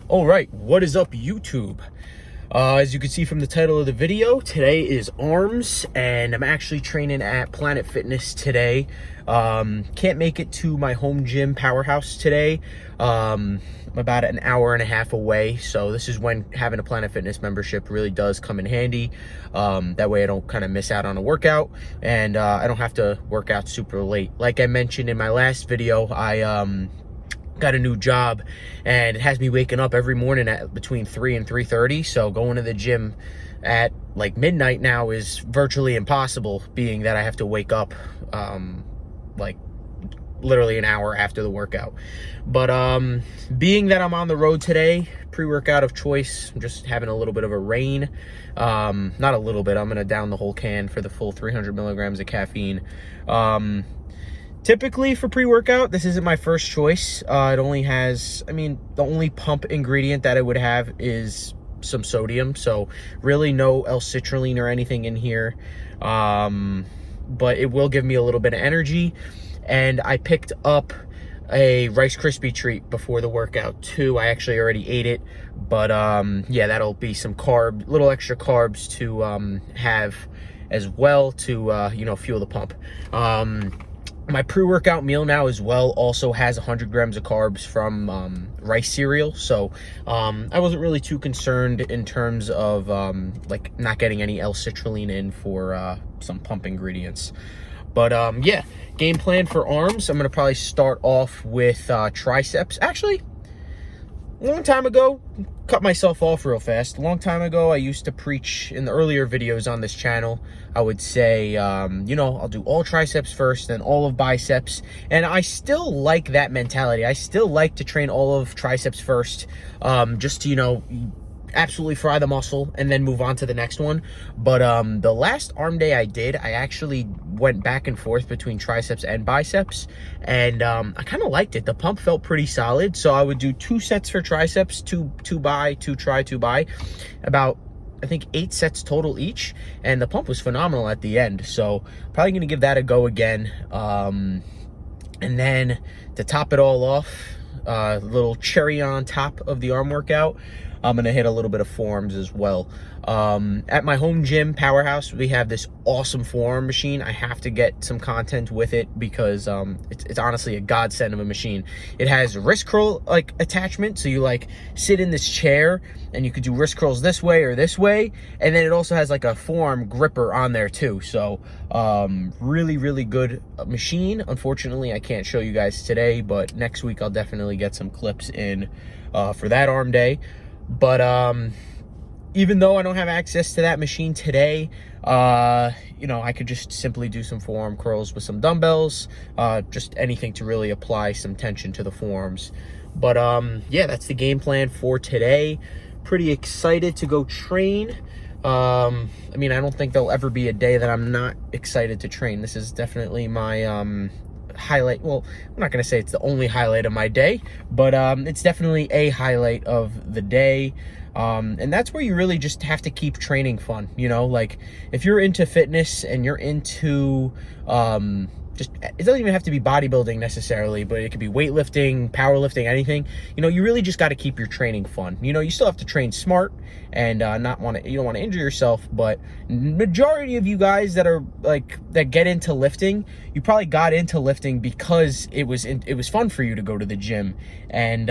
All right, what is up, YouTube? As you can see from the title of the video, today is arms, and I'm actually training at Planet Fitness today. Can't make it to my home gym, Powerhouse, today. I'm about an hour and a half away, so this is when having a Planet Fitness membership really does come in handy. That way I don't kind of miss out on a workout, and I don't have to work out super late. Like I mentioned in my last video, I got a new job, and it has me waking up every morning at between 3 and 3:30. So going to the gym at like midnight now is virtually impossible, being that I have to wake up like literally an hour after the workout. But being that I'm on the road today, pre-workout of choice, I'm just having a little bit of a rain. Not a little bit, I'm gonna down the whole can for the full 300 milligrams of caffeine. Typically for pre-workout, this isn't my first choice. It only has, the only pump ingredient that I would have is some sodium. So really no L-citrulline or anything in here. But it will give me a little bit of energy. And I picked up a Rice Krispie treat before the workout too. I actually already ate it. But yeah, that'll be some little extra carbs to have as well to, fuel the pump. My pre-workout meal now as well also has 100 grams of carbs from rice cereal. So I wasn't really too concerned in terms of like not getting any L-citrulline in for some pump ingredients. But yeah, game plan for arms. I'm going to probably start off with triceps. Actually, a long time ago, cut myself off real fast. A long time ago, I used to preach in the earlier videos on this channel. I would say, I'll do all triceps first, then all of biceps. And I still like that mentality. I still like to train all of triceps first, just to, absolutely fry the muscle and then move on to the next one. But the last arm day I did, I actually went back and forth between triceps and biceps, and I kind of liked it. The pump felt pretty solid, so I would do 2 sets for triceps, two bi, 2 try, 2 bi, about I think 8 sets total each, and the pump was phenomenal at the end. So probably gonna give that a go again. And then to top it all off, little cherry on top of the arm workout, I'm gonna hit a little bit of forearms as well. At my home gym, Powerhouse, we have this awesome forearm machine. I have to get some content with it because it's honestly a godsend of a machine. It has wrist curl like attachment, so you like sit in this chair and you could do wrist curls this way or this way, and then it also has like a forearm gripper on there too. So really good machine. Unfortunately, I can't show you guys today, but next week I'll definitely get some clips in for that arm day. But even though I don't have access to that machine today, I could just simply do some forearm curls with some dumbbells, just anything to really apply some tension to the forearms. But yeah, that's the game plan for today. Pretty excited to go train. I don't think there'll ever be a day that I'm not excited to train. This is definitely my highlight. Well, I'm not going to say it's the only highlight of my day, but it's definitely a highlight of the day. And that's where you really just have to keep training fun. Like if you're into fitness and you're into it doesn't even have to be bodybuilding necessarily, but it could be weightlifting, powerlifting, anything. You really just got to keep your training fun. You still have to train smart and you don't want to injure yourself, but majority of you guys that get into lifting, you probably got into lifting because it was fun for you to go to the gym, and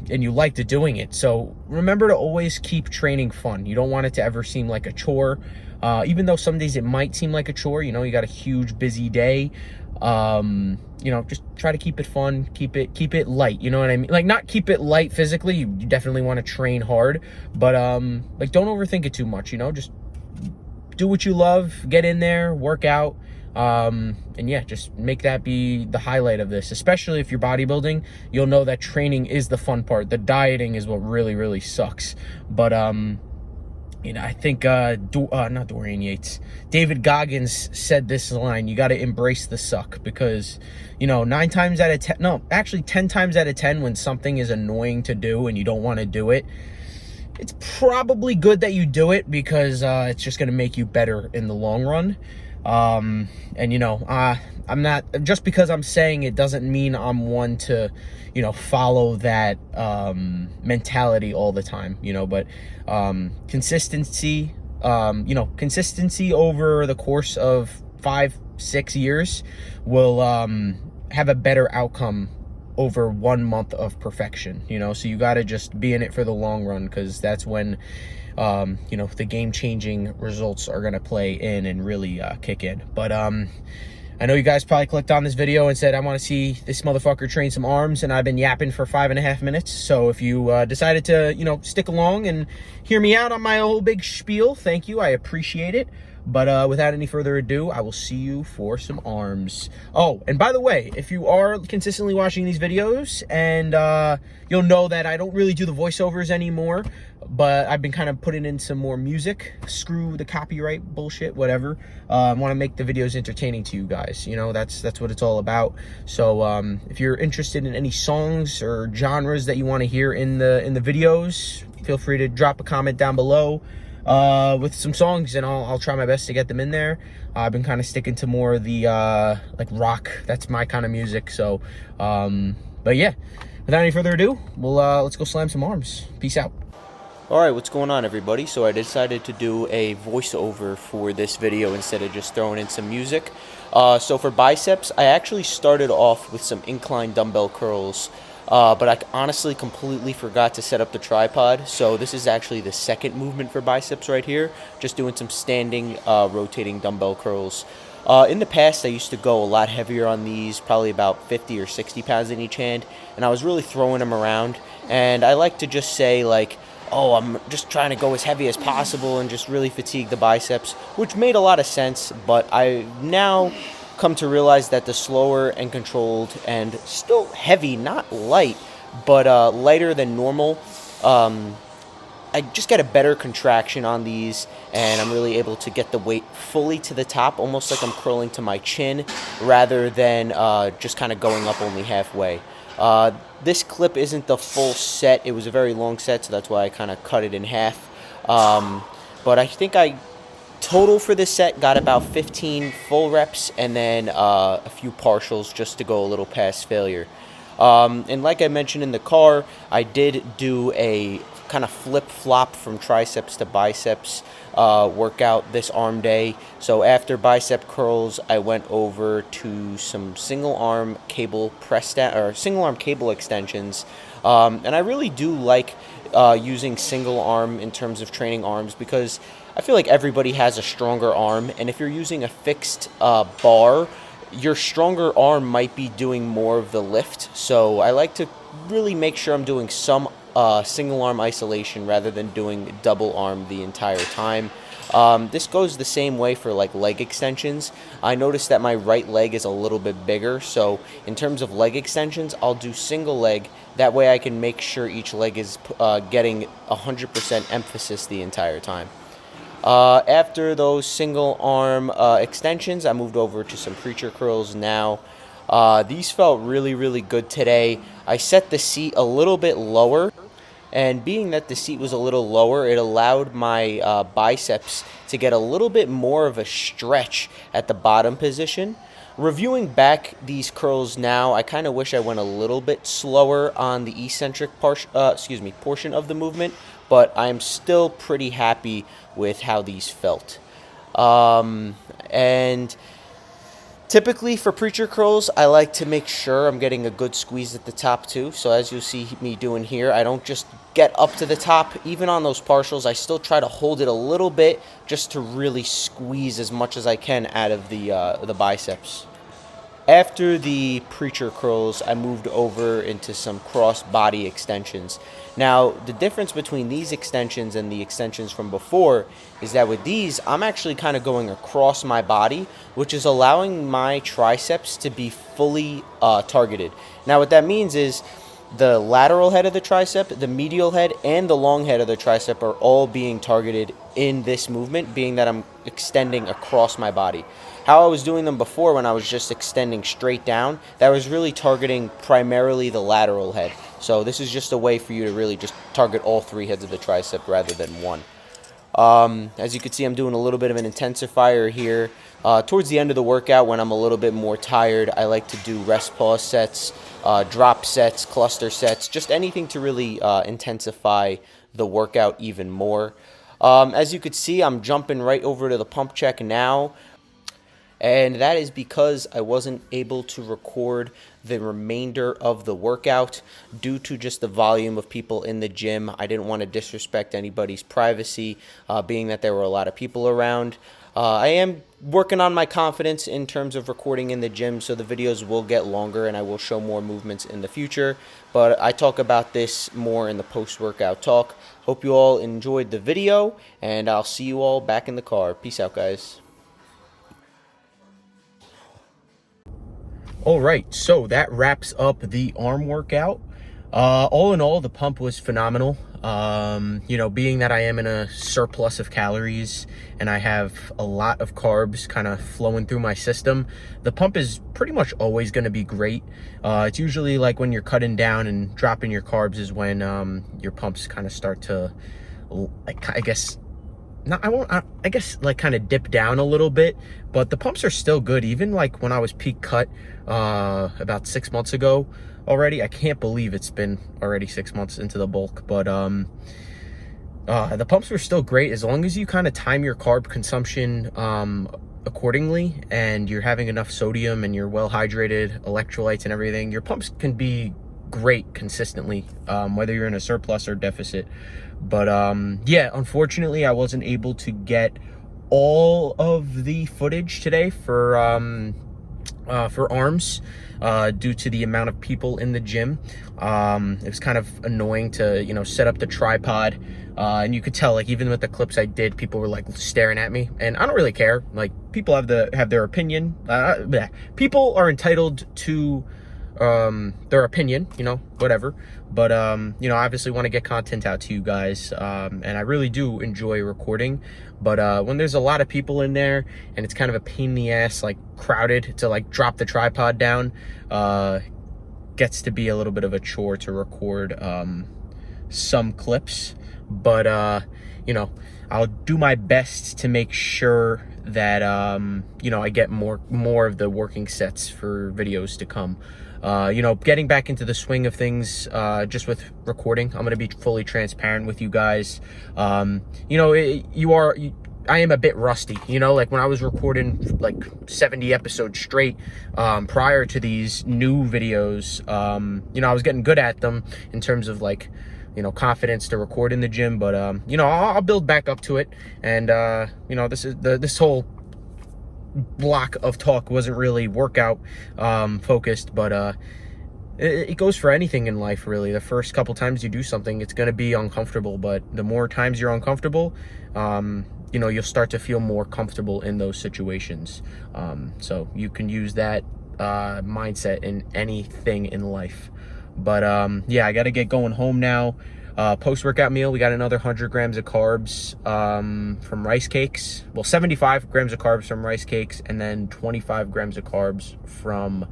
you liked doing it. So remember to always keep training fun. You don't want it to ever seem like a chore. Even though some days it might seem like a chore, you got a huge busy day, just try to keep it fun, keep it light, you know what I mean? Like, not keep it light physically, you definitely want to train hard, but don't overthink it too much, just do what you love, get in there, work out, and yeah, just make that be the highlight of this. Especially if you're bodybuilding, you'll know that training is the fun part. The dieting is what really sucks. But I think not Dorian Yates, David Goggins said this line: you got to embrace the suck, because 10 times out of 10 when something is annoying to do and you don't want to do it, it's probably good that you do it, because it's just going to make you better in the long run. And you know, I'm not, just because I'm saying it doesn't mean I'm one to, you know, follow that mentality all the time, you know. But consistency, you know, consistency over the course of 5-6 years will have a better outcome over 1 month of perfection, you know. So you got to just be in it for the long run, because that's when you know, the game-changing results are gonna play in and really kick in. But I know you guys probably clicked on this video and said, I want to see this motherfucker train some arms, and I've been yapping for 5.5 minutes. So if you decided to, you know, stick along and hear me out on my whole big spiel, thank you, I appreciate it. But without any further ado, I will see you for some arms. Oh, and by the way, if you are consistently watching these videos, and you'll know that I don't really do the voiceovers anymore, but I've been kind of putting in some more music. Screw the copyright bullshit, whatever. I want to make the videos entertaining to you guys. You know, that's what it's all about. So if you're interested in any songs or genres that you want to hear in the videos, feel free to drop a comment down below with some songs, and I'll try my best to get them in there. I've been kind of sticking to more of the like rock. That's my kind of music. So but yeah, without any further ado, we'll let's go slam some arms. Peace out. All right, what's going on, everybody? So I decided to do a voiceover for this video instead of just throwing in some music. So for biceps, I actually started off with some incline dumbbell curls, but I honestly completely forgot to set up the tripod. So this is actually the second movement for biceps right here, just doing some standing rotating dumbbell curls. In the past, I used to go a lot heavier on these, probably about 50 or 60 pounds in each hand, and I was really throwing them around. And I like to just say, like, oh, I'm just trying to go as heavy as possible and just really fatigue the biceps, which made a lot of sense. But I now come to realize that the slower and controlled and still heavy, not light, but lighter than normal, I just get a better contraction on these, and I'm really able to get the weight fully to the top, almost like I'm curling to my chin, rather than just kind of going up only halfway. This clip isn't the full set. It was a very long set, so that's why I kind of cut it in half. But I think I total for this set got about 15 full reps, and then a few partials just to go a little past failure. And like I mentioned in the car, I did do a kind of flip-flop from triceps to biceps workout this arm day. So after bicep curls, I went over to some single arm cable press down, or single arm cable extensions. And I really do like using single arm in terms of training arms, because I feel like everybody has a stronger arm, and if you're using a fixed bar, your stronger arm might be doing more of the lift. So I like to really make sure I'm doing some single arm isolation rather than doing double arm the entire time. This goes the same way for like leg extensions. I noticed that my right leg is a little bit bigger, so in terms of leg extensions, I'll do single leg. That way I can make sure each leg is getting 100% emphasis the entire time. After those single arm extensions, I moved over to some preacher curls now. These felt really, really good today. I set the seat a little bit lower, and being that the seat was a little lower, it allowed my biceps to get a little bit more of a stretch at the bottom position. Reviewing back these curls now, I kind of wish I went a little bit slower on the eccentric portion of the movement, but I'm still pretty happy with how these felt. And typically for preacher curls, I like to make sure I'm getting a good squeeze at the top too. So as you'll see me doing here, I don't just get up to the top. Even on those partials, I still try to hold it a little bit just to really squeeze as much as I can out of the biceps. After the preacher curls, I moved over into some cross body extensions. Now, the difference between these extensions and the extensions from before is that with these, I'm actually kind of going across my body, which is allowing my triceps to be fully targeted. Now, what that means is the lateral head of the tricep, the medial head, and the long head of the tricep are all being targeted in this movement, being that I'm extending across my body. How I was doing them before, when I was just extending straight down, that was really targeting primarily the lateral head. So this is just a way for you to really just target all three heads of the tricep rather than one. As you can see, I'm doing a little bit of an intensifier here. Towards the end of the workout, when I'm a little bit more tired, I like to do rest pause sets, drop sets, cluster sets, just anything to really intensify the workout even more. As you could see, I'm jumping right over to the pump check now. And that is because I wasn't able to record the remainder of the workout due to just the volume of people in the gym. I didn't want to disrespect anybody's privacy, being that there were a lot of people around. I am working on my confidence in terms of recording in the gym, so the videos will get longer and I will show more movements in the future. But I talk about this more in the post-workout talk. Hope you all enjoyed the video, and I'll see you all back in the car. Peace out, guys. All right, so that wraps up the arm workout. All in all, the pump was phenomenal. You know, being that I am in a surplus of calories and I have a lot of carbs kind of flowing through my system, the pump is pretty much always going to be great. It's usually like when you're cutting down and dropping your carbs is when your pumps kind of start to, I guess like kind of dip down a little bit, but the pumps are still good. Even like when I was peak cut about 6 months ago already. I can't believe it's been already 6 months into the bulk, but the pumps were still great as long as you kind of time your carb consumption accordingly and you're having enough sodium and you're well hydrated, electrolytes and everything. Your pumps can be great consistently, whether you're in a surplus or deficit. But yeah, unfortunately I wasn't able to get all of the footage today for arms due to the amount of people in the gym. It was kind of annoying to, you know, set up the tripod, and you could tell, like, even with the clips I did, people were like staring at me, and I don't really care. Like, people have their opinion. People are entitled to their opinion, you know, whatever. But you know, I obviously want to get content out to you guys, and I really do enjoy recording. But when there's a lot of people in there and it's kind of a pain in the ass, like crowded, to like drop the tripod down, gets to be a little bit of a chore to record some clips. But you know, I'll do my best to make sure that you know, I get more of the working sets for videos to come. You know, getting back into the swing of things, just with recording, I'm going to be fully transparent with you guys. You know, I am a bit rusty, you know, like when I was recording like 70 episodes straight, prior to these new videos, you know, I was getting good at them in terms of like, you know, confidence to record in the gym. But, you know, I'll build back up to it. And, you know, this whole block of talk wasn't really workout focused, but it goes for anything in life, really. The first couple times you do something, it's going to be uncomfortable, but the more times you're uncomfortable, you know, you'll start to feel more comfortable in those situations. So you can use that mindset in anything in life. But yeah, I got to get going home now. Post-workout meal, we got another 100 grams of carbs from rice cakes. Well, 75 grams of carbs from rice cakes, and then 25 grams of carbs from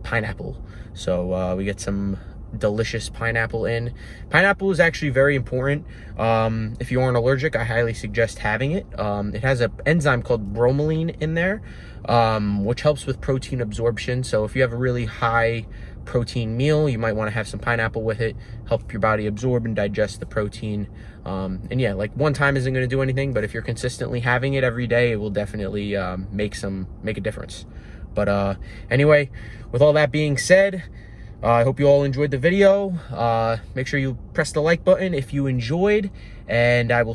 pineapple. So we get some delicious pineapple in. Pineapple is actually very important. If you aren't allergic, I highly suggest having it. It has an enzyme called bromelain in there, which helps with protein absorption. So if you have a really high protein meal, you might want to have some pineapple with it, help your body absorb and digest the protein. And yeah, like one time isn't going to do anything, but if you're consistently having it every day, it will definitely make a difference. But anyway, with all that being said, I hope you all enjoyed the video. Make sure you press the like button if you enjoyed, and I will